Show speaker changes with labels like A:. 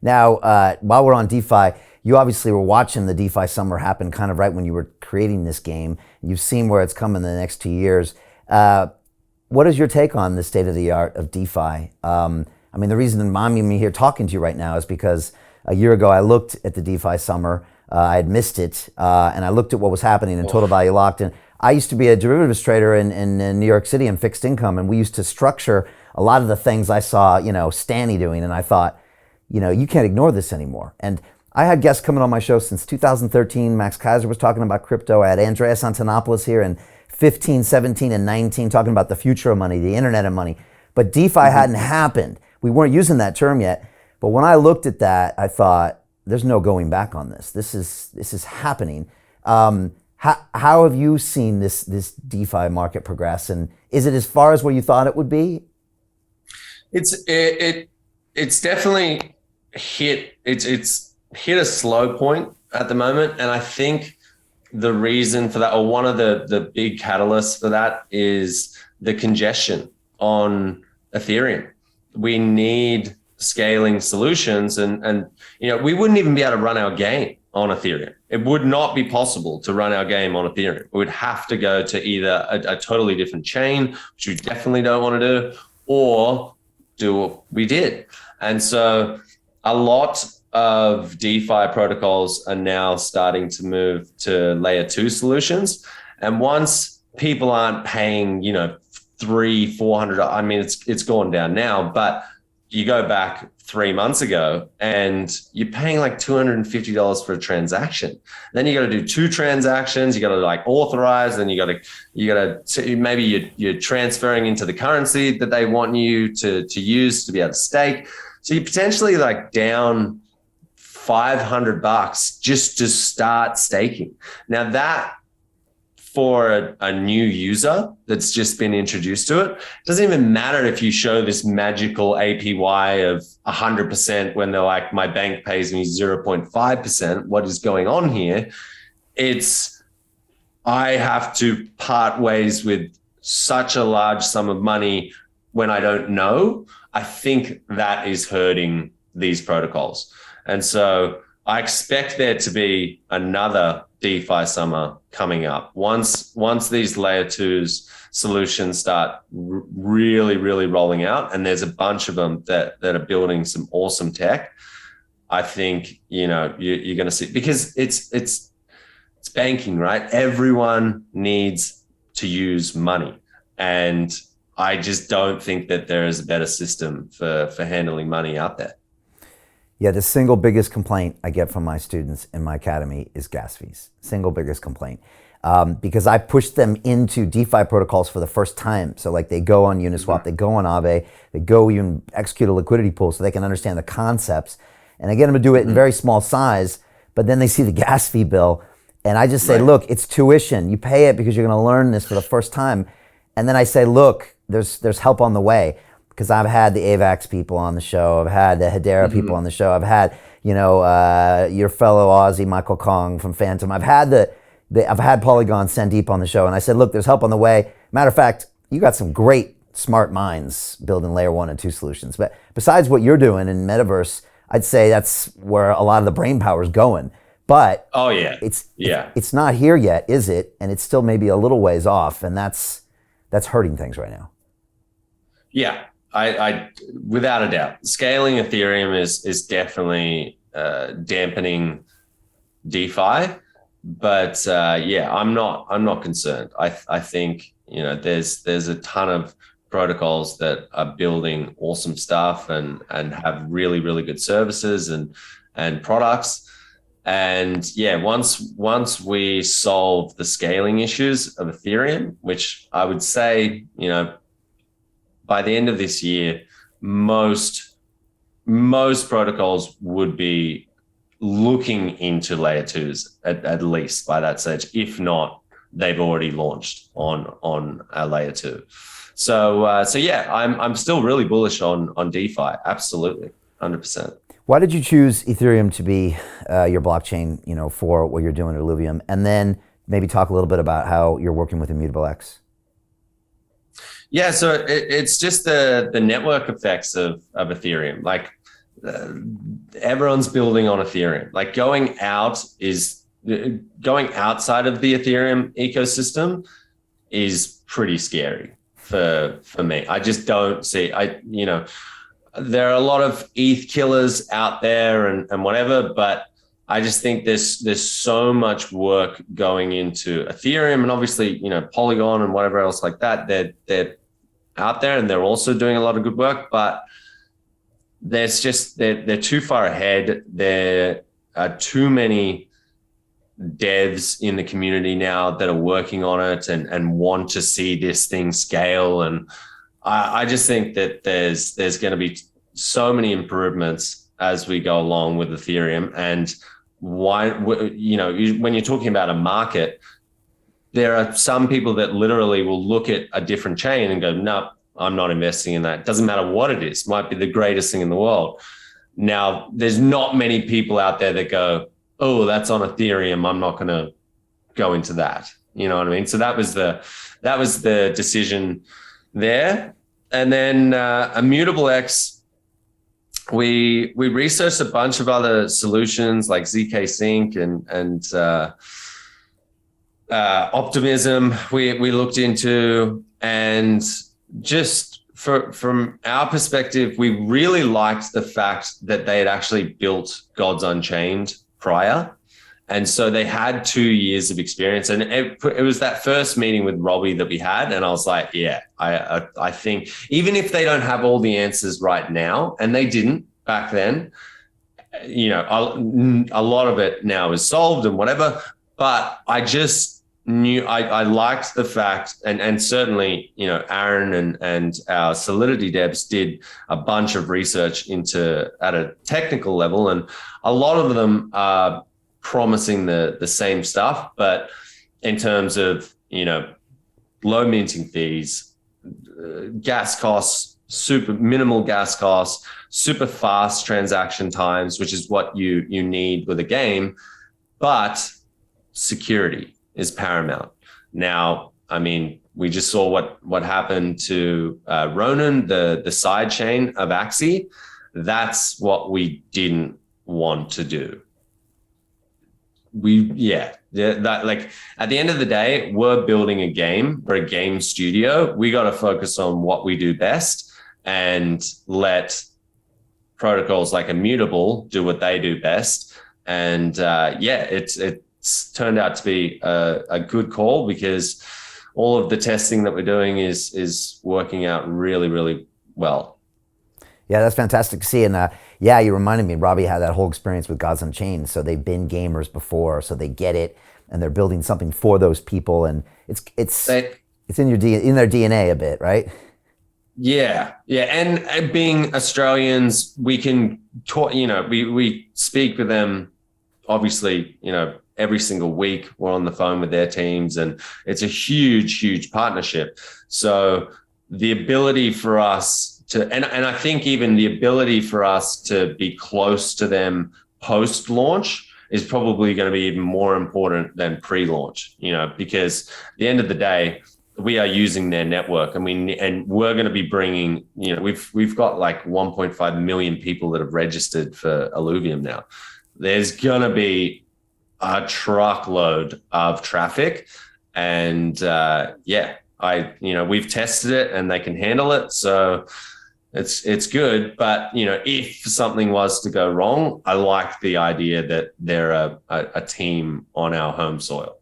A: Now, while we're on DeFi, you obviously were watching the DeFi summer happen kind of right when you were creating this game. You've seen where it's come in the next 2 years. What is your take on the state of the art of DeFi? I mean, the reason I'm me here talking to you right now is because a year ago I looked at the DeFi summer. I had missed it, and I looked at what was happening in total value locked. And I used to be a derivatives trader in New York City in fixed income, and we used to structure a lot of the things I saw, Stanny doing, and I thought, you can't ignore this anymore. And I had guests coming on my show since 2013. Max Kaiser was talking about crypto. I had Andreas Antonopoulos here in 15, 17, and 19 talking about the future of money, the internet of money. But DeFi hadn't happened. We weren't using that term yet. But when I looked at that, I thought, there's no going back on this. This is happening. How have you seen this DeFi market progress? And is it as far as where you thought it would be?
B: It's definitely hit a slow point at the moment, and I think the reason for that, or one of the big catalysts for that, is the congestion on Ethereum. We need scaling solutions, and we wouldn't even be able to run our game on Ethereum. It would not be possible to run our game on Ethereum. We would have to go to either a totally different chain, which we definitely don't want to do, or do what we did. And so a lot of DeFi protocols are now starting to move to layer 2 solutions. And once people aren't paying, $300-$400, I mean, it's gone down now, but you go back 3 months ago and you're paying like $250 for a transaction. Then you got to do 2 transactions. You got to authorize, then you got to maybe you're transferring into the currency that they want you to use to be able to stake. So you're potentially down $500 just to start staking. Now that, for a new user that's just been introduced to it, doesn't even matter if you show this magical APY of 100% when they're like, my bank pays me 0.5%. What is going on here? I have to part ways with such a large sum of money when I don't know. I think that is hurting these protocols. And so I expect there to be another DeFi summer coming up. Once these layer 2s solutions start really, really rolling out, and there's a bunch of them that are building some awesome tech, I think, you're going to see, because it's banking, right? Everyone needs to use money. And I just don't think that there is a better system for handling money out there.
A: Yeah, the single biggest complaint I get from my students in my academy is gas fees. Single biggest complaint. Because I push them into DeFi protocols for the first time. So they go on Uniswap, they go on Aave, they go even execute a liquidity pool so they can understand the concepts. And I get them to do it in very small size, but then they see the gas fee bill. And I just say, look, it's tuition. You pay it because you're going to learn this for the first time. And then I say, look, there's help on the way. Because I've had the AVAX people on the show, I've had the Hedera people on the show, I've had your fellow Aussie Michael Kong from Phantom, I've had I've had Polygon Sandeep on the show, and I said, look, there's help on the way. Matter of fact, you got some great smart minds building layer 1 and 2 solutions. But besides what you're doing in Metaverse, I'd say that's where a lot of the brain power is going. But it's not here yet, is it? And it's still maybe a little ways off, and that's hurting things right now.
B: Yeah. I without a doubt, scaling Ethereum is definitely dampening DeFi, but I'm not concerned. I think there's a ton of protocols that are building awesome stuff and have really, really good services and products. And once we solve the scaling issues of Ethereum, which I would say, by the end of this year, most protocols would be looking into layer 2s at least by that stage. If not, they've already launched on a layer 2. So I'm still really bullish on DeFi. Absolutely, 100%.
A: Why did you choose Ethereum to be your blockchain, for what you're doing at Illuvium? And then maybe talk a little bit about how you're working with Immutable X. Yeah,
B: so it's just the network effects of Ethereum. everyone's building on Ethereum. Like going outside of the Ethereum ecosystem is pretty scary for me. I just don't see, there are a lot of ETH killers out there and whatever, but I just think there's so much work going into Ethereum, and obviously, Polygon and whatever else like that. They're out there and they're also doing a lot of good work, but they're too far ahead. There are too many devs in the community now that are working on it and want to see this thing scale. And I just think that there's going to be so many improvements as we go along with Ethereum. And when you're talking about a market, there are some people that literally will look at a different chain and go, no, I'm not investing in that. It doesn't matter what it is. It might be the greatest thing in the world. Now, there's not many people out there that go, oh, that's on Ethereum, I'm not going to go into that. You know what I mean? So that was the decision there. And then Immutable X, we researched a bunch of other solutions like ZK Sync and Optimism we looked into, and just from our perspective, we really liked the fact that they had actually built Gods Unchained prior. And so they had 2 years of experience. And it was that first meeting with Robbie that we had. And I was like, yeah, I think even if they don't have all the answers right now, and they didn't back then, a lot of it now is solved and whatever. But I just knew I liked the fact, and certainly, Aaron and our Solidity devs did a bunch of research at a technical level. And a lot of them are promising the same stuff, but in terms of low minting fees, gas costs, super minimal gas costs, super fast transaction times, which is what you need with a game, but security is paramount. Now, I mean, we just saw what happened to Ronin, the side chain of Axie. That's what we didn't want to do. Like at the end of the day, we're building a game. We're a game studio. We got to focus on what we do best and let protocols like Immutable do what they do best. And it's turned out to be a good call, because all of the testing that we're doing is working out really, really well.
A: Yeah, that's fantastic to see. And you reminded me, Robbie had that whole experience with Gods Unchained. So they've been gamers before, so they get it, and they're building something for those people. And it's in their DNA a bit, right?
B: Yeah. And being Australians, we can talk. We speak with them, obviously. Every single week we're on the phone with their teams, and it's a huge, huge partnership. So the ability for us and I think even the ability for us to be close to them post-launch is probably going to be even more important than pre-launch, because at the end of the day, we are using their network, and we're going to be bringing, we've got like 1.5 million people that have registered for Illuvium now. There's going to be a truckload of traffic, and we've tested it and they can handle it. So it's good. But, if something was to go wrong, I like the idea that they're a team on our home soil.